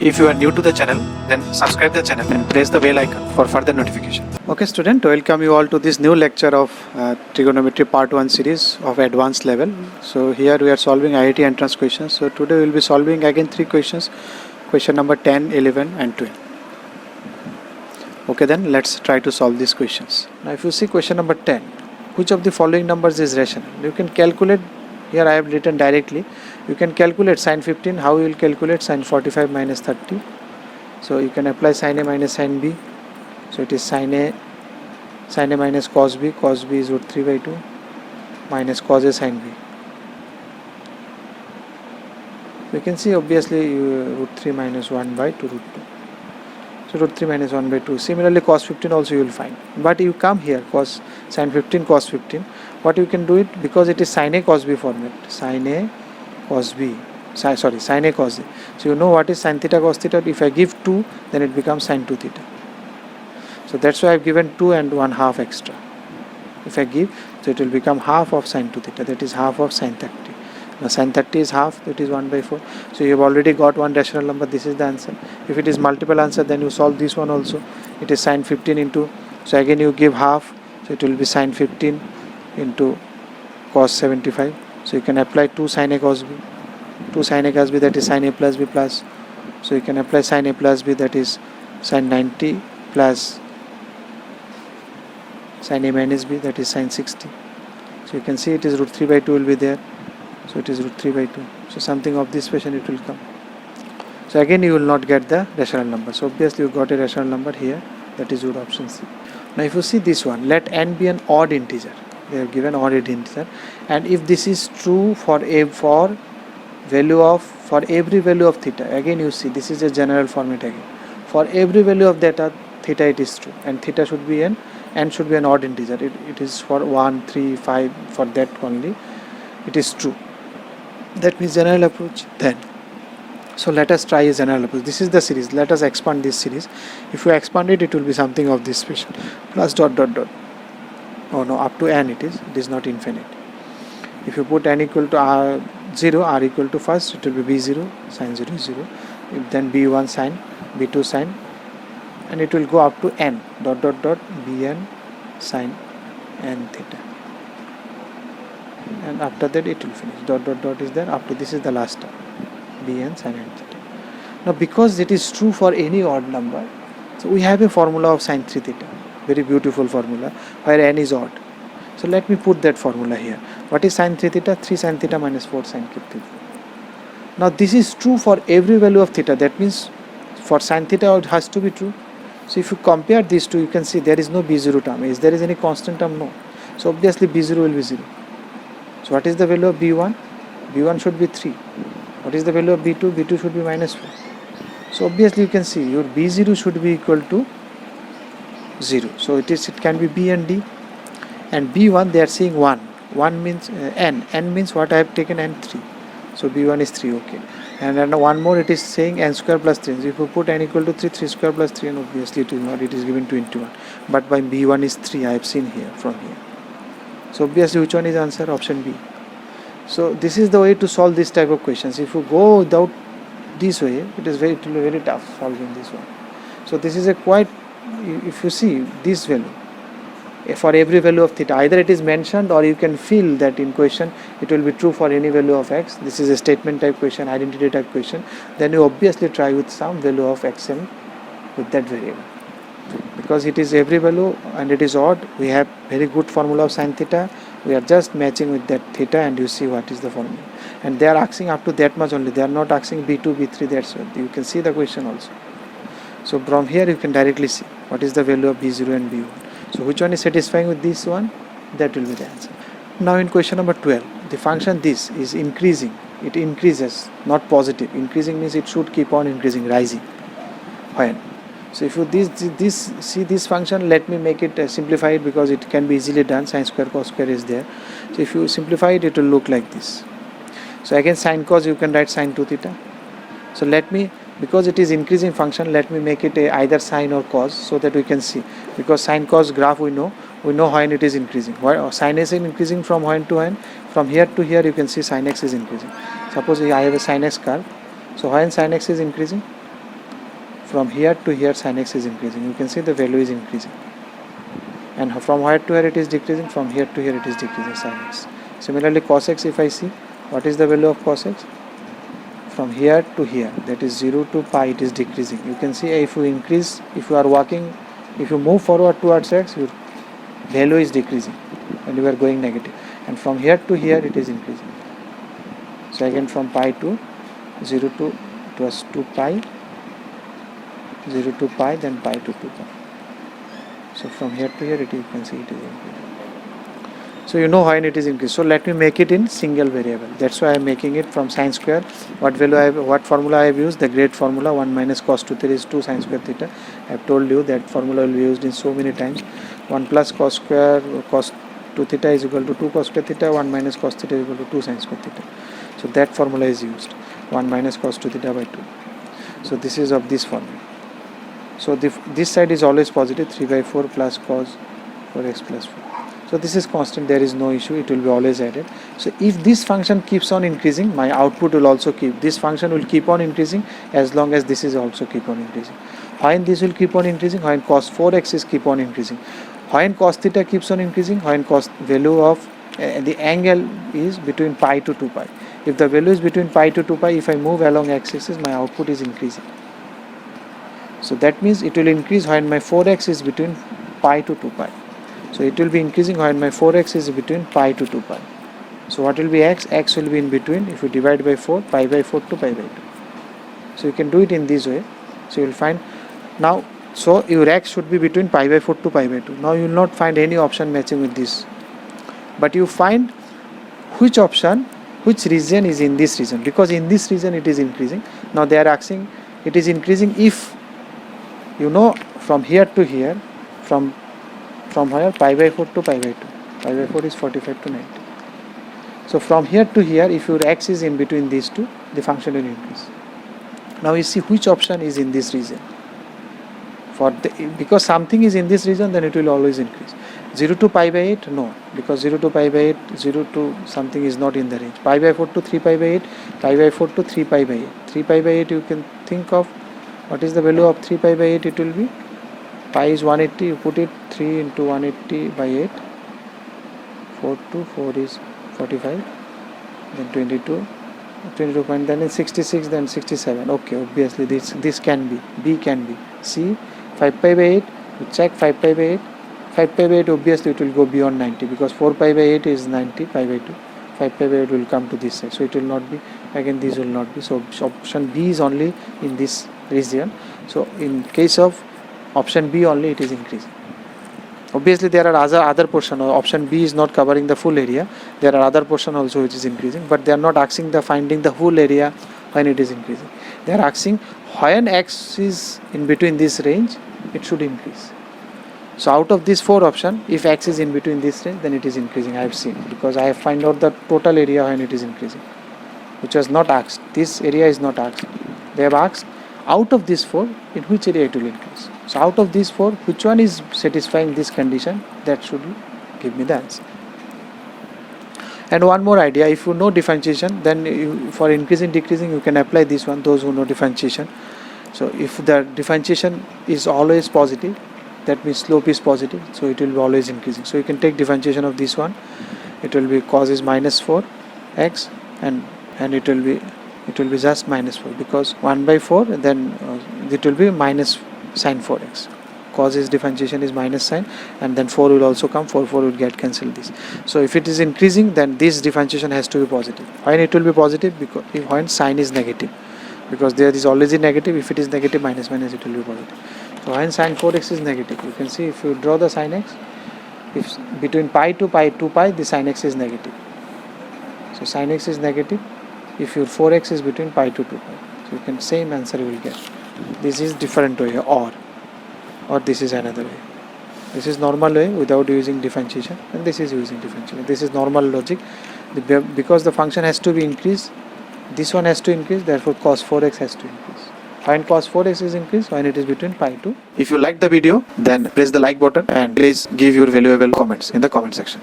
If you are new to the channel, then subscribe the channel and press the bell icon for further notification. Okay student, welcome you all to this new lecture of trigonometry part 1 series of advanced level. So here we are solving IIT entrance questions. So today we will be solving again 3 questions, question number 10, 11 and 12. Okay, then let's try to solve these questions. Now if you see question number 10, which of the following numbers is rational? You can calculate. Here I have written directly. You can calculate sin 15. How you will calculate sin 45 minus 30? So you can apply sin A minus sin B. So it is sin A minus cos B. Cos B is root 3 by 2 minus cos A sin B. You can see obviously root 3 minus 1 by 2 root 2. So root 3 minus 1 by 2. Similarly cos 15 also you will find. But you come here cos sin 15 cos 15. What you can do it, because it is sin A cos B format. Sin A cos B. Sin A cos A. So you know what is sin theta cos theta. If I give 2, then it becomes sin 2 theta. So that's why I have given 2 and 1 half extra. If I give, so it will become half of sin 2 theta. That is half of sin 30. Now sin 30 is half, that is 1 by 4. So you have already got one rational number. This is the answer. If it is multiple answer, then you solve this one also. It is sin 15 into, so again you give half, so it will be sin 15 into cos 75. So you can apply 2 sin A cos B. 2 sin A cos B, that is sin A plus B plus. So you can apply sin A plus B, that is sin 90 plus sin A minus B, that is sin 60. So you can see it is root 3 by 2 will be there. So it is root 3 by 2. So something of this fashion it will come. So again you will not get the rational number. So obviously you got a rational number here. That is your option C. Now if you see this one, let n be an odd integer. They have given odd integer. And if this is true for every value of theta. Again you see this is a general format again. For every value of theta it is true. And theta should be n should be an odd integer. It is for 1, 3, 5, for that only. It is true. That means general approach. Then so let us try a general approach. This is the series. Let us expand this series. If you expand it, it will be something of this special. Plus dot dot dot. Oh no, up to n it is not infinite. If you put n equal to 0, r equal to first, it will be b0 sin 0 is 0. If then b1 sin, b2 sin, and it will go up to n dot dot dot bn sin n theta. And after that it will finish. Dot dot dot is there. After this is the last term. Bn sin n theta. Now because it is true for any odd number, so we have a formula of sin 3 theta. Very beautiful formula where n is odd. So let me put that formula here. What is sin 3 theta? 3 sin theta minus 4 sin cube theta. Now this is true for every value of theta. That means for sin theta it has to be true. So if you compare these two, you can see there is no b0 term. Is there is any constant term? No. So obviously b0 will be 0. So what is the value of b1? b1 should be 3. What is the value of b2? b2 should be minus 4. So obviously you can see your b0 should be equal to 0. So it can be b and d. And b1 they are saying 1. 1 means n. n means what I have taken n 3. So b1 is 3, okay. And then one more it is saying n square plus 3. So if you put n equal to 3, 3 square plus 3, and obviously it is not, it is given 21. But by b1 is 3, I have seen here from here. So obviously which one is answer? Option B. So this is the way to solve this type of questions. If you go without this way, it will be very tough solving this one. So this is a quite, if you see this value, for every value of theta, either it is mentioned or you can feel that in question it will be true for any value of x. This is a statement type question, identity type question. Then you obviously try with some value of xn with that variable. Because it is every value and it is odd, we have very good formula of sin theta. We are just matching with that theta and you see what is the formula. And they are asking up to that much only. They are not asking b2, b3, that's what. You can see the question also. So from here you can directly see what is the value of b0 and b1. So which one is satisfying with this one? That will be the answer. Now in question number 12, the function this is increasing. It increases, not positive. Increasing means it should keep on increasing, rising. When? So if you see this function, let me make it simplify it because it can be easily done. Sin square cos square is there. So if you simplify it, it will look like this. So again sin cos you can write sin 2 theta. So let me, because it is increasing function, let me make it either sin or cos so that we can see. Because sin cos graph we know when it is increasing. Sin x is increasing from when to when. From here to here you can see sin x is increasing. Suppose I have a sin x curve. So when sin x is increasing, from here to here sin x is increasing. You can see the value is increasing. And from where to here it is decreasing, from here to here it is decreasing sin x. Similarly cos x, if I see, what is the value of cos x? From here to here, that is 0 to pi, it is decreasing. You can see if you increase, if you are walking, if you move forward towards x, your value is decreasing and you are going negative. And from here to here it is increasing. So again from pi to 0 to, it was 2 pi, 0 to pi, then pi to 2 pi. So from here to here, you can see it is increasing. So you know when it is increased. So let me make it in single variable. That's why I am making it from sine square. What formula I have used? The great formula, 1 minus cos 2 theta is 2 sine square theta. I have told you that formula will be used in so many times. 1 plus cos square cos 2 theta is equal to 2 cos square theta. 1 minus cos theta is equal to 2 sine square theta. So that formula is used. 1 minus cos 2 theta by 2. So this is of this formula. So this side is always positive, 3 by 4 plus cos 4x plus 4. So this is constant, there is no issue, it will be always added. So if this function keeps on increasing, my output will also keep, this function will keep on increasing as long as this is also keep on increasing. When this will keep on increasing, when cos 4x is keep on increasing. When cos theta keeps on increasing, when cos value of the angle is between pi to 2 pi. If the value is between pi to 2 pi, if I move along x-axis, my output is increasing. So that means it will increase when my 4x is between pi to 2 pi. So it will be increasing when my 4x is between pi to 2 pi. So what will be x? X will be in between, if you divide by 4, pi by 4 to pi by 2. So you can do it in this way. So you will find, now, so your x should be between pi by 4 to pi by 2. Now you will not find any option matching with this. But you find which option, which region is in this region. Because in this region it is increasing. Now they are asking, it is increasing if, you know, from here to here, from here pi by 4 to pi by 2. Pi by 4 is 45 to 90. So from here to here, if your x is in between these two, the function will increase. Now you see which option is in this region. Because something is in this region, then it will always increase. 0 to pi by 8, no, because 0 to pi by 8, 0 to something is not in the range. Pi by 4 to 3 pi by 8, pi by 4 to 3 pi by 8. 3 pi by 8 you can think of, what is the value of 3 pi by 8? It will be, pi is 180, you put it 3 into 180 by 8, 4 to 4 is 45, then 22 point, then it's 66, then 67. Okay, obviously this can be, B can be. C, 5 pi by 8, you check 5 pi by 8, 5 pi by 8 obviously it will go beyond 90 because 4 pi by 8 is 90, pi by 2. 5 pi by 8 will come to this side, so it will not be, again this will not be. So option B is only in this region. So in case of option B only, it is increasing. Obviously there are other portion, option B is not covering the full area. There are other portion also which is increasing, but they are not asking the finding the whole area when it is increasing. They are asking when x is in between this range, it should increase. So out of these 4 options, if x is in between this range, then it is increasing. I have seen, because I have found out the total area when it is increasing, which was not asked. This area is not asked. They have asked out of these 4, in which area it will increase. So out of these 4, which one is satisfying this condition, that should give me the answer. And one more idea, if you know differentiation, then for increasing decreasing you can apply this one, those who know differentiation. So if the differentiation is always positive, that means slope is positive, so it will be always increasing. So you can take differentiation of this one, it will be cos is minus 4x, and it will be just minus 4, because 1 by 4, then it will be minus sine 4x. Cos is differentiation is minus sine, and then 4 will also come, 4 will get cancelled this. So if it is increasing, then this differentiation has to be positive. When it will be positive? Because when sine is negative, because there is always a negative. If it is negative, minus it will be positive. So when sine 4x is negative, you can see if you draw the sine x, if between pi to pi 2 pi, the sine x is negative. So sine x is negative if your 4x is between pi to 2 pi. So you can, same answer you will get. This is different way, or this is another way. This is normal way without using differentiation, and this is using differentiation. This is normal logic. Because the function has to be increased, this one has to increase, therefore cos 4x has to increase. When cos 4x is increased, when it is between pi to. If you like the video, then press the like button and please give your valuable comments in the comment section.